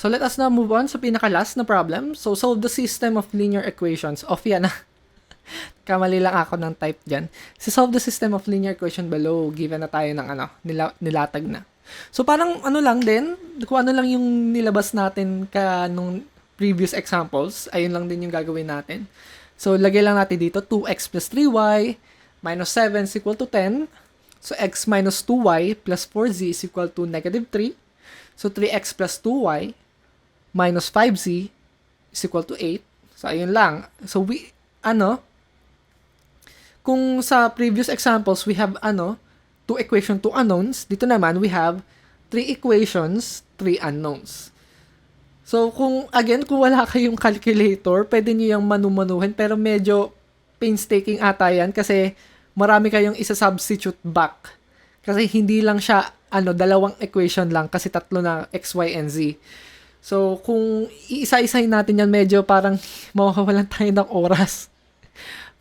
So let us now move on sa pinaka-last na problem. So solve the system of linear equations. Off yan ah. Kamali lang ako ng type dyan. So solve the system of linear equation below. Given na tayo ng nilatag na. So parang ano lang din, kung ano lang yung nilabas natin nung previous examples, ayun lang din yung gagawin natin. So lagay lang natin dito, 2x plus 3y minus 7 is equal to 10. So x minus 2y plus 4z is equal to negative 3. So 3x plus 2y minus 5z is equal to 8. So ayun lang. So kung sa previous examples we have two equation, two unknowns, dito naman we have three equations, three unknowns. So kung wala kayong calculator, pwede niyo yung manumanuhin, pero medyo painstaking ata yan kasi marami kayong isa-substitute back. Kasi hindi lang siya dalawang equation lang kasi tatlo na x, y, and z. So kung iisa-isahin natin yan, medyo parang mawawalan tayo ng oras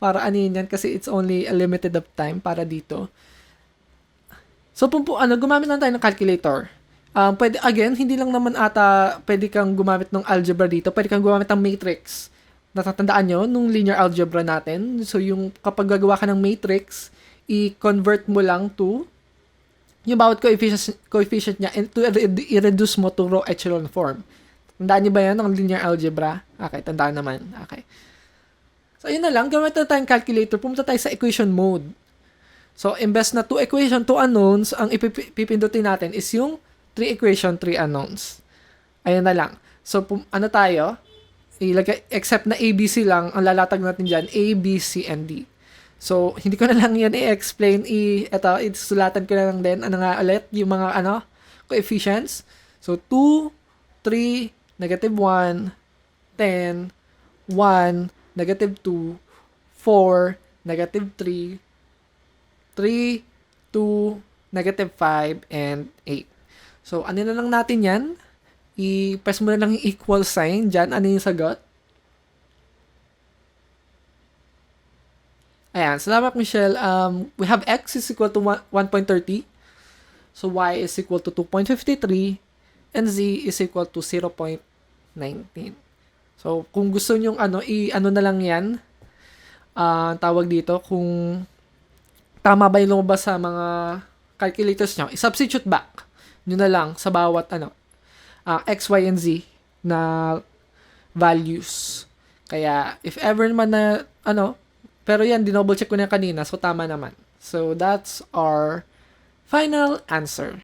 para yan kasi it's only a limited of time para dito. So, gumamit lang tayo ng calculator. Pwede, hindi lang naman ata pwede kang gumamit ng algebra dito. Pwede kang gumamit ng matrix. Natatandaan nyo, nung linear algebra natin. So, yung kapag gagawa ka ng matrix, i-convert mo lang to yung bawat coefficient niya and to i-reduce mo to row echelon form. Tandaan nyo ba yan ng linear algebra? Okay, tandaan naman. Okay. So, ayun na lang. Gamit na tayong calculator. Pumunta tayo sa equation mode. So, imbes na 2 equation, 2 unknowns, ang ipipindutin natin is yung 3 equation, 3 unknowns. Ayun na lang. So, tayo? Except na ABC lang, ang lalatag natin dyan, A, B, C, and D. So, hindi ko na lang yan i-explain. Sulatan ko na lang din. Ano nga ulit? Yung mga, coefficients. So, 2, 3, negative 1, 10, 1, negative 2, 4, negative 3, 3, 2, negative 5, and 8. So, na lang natin yan? I-press mo na lang yung equal sign dyan. Ano yung sagot? Ayan. Salamat, Michelle. We have x is equal to 1.30. So, y is equal to 2.53. And z is equal to 0.19. So, kung gusto nyong na lang yan, tawag dito, kung tama ba yung lumabas sa mga calculators nyo, i-substitute back nyo na lang sa bawat x, y, and z na values. Kaya, if ever naman na, pero yan, dinouble check ko na kanina, so tama naman. So, that's our final answer.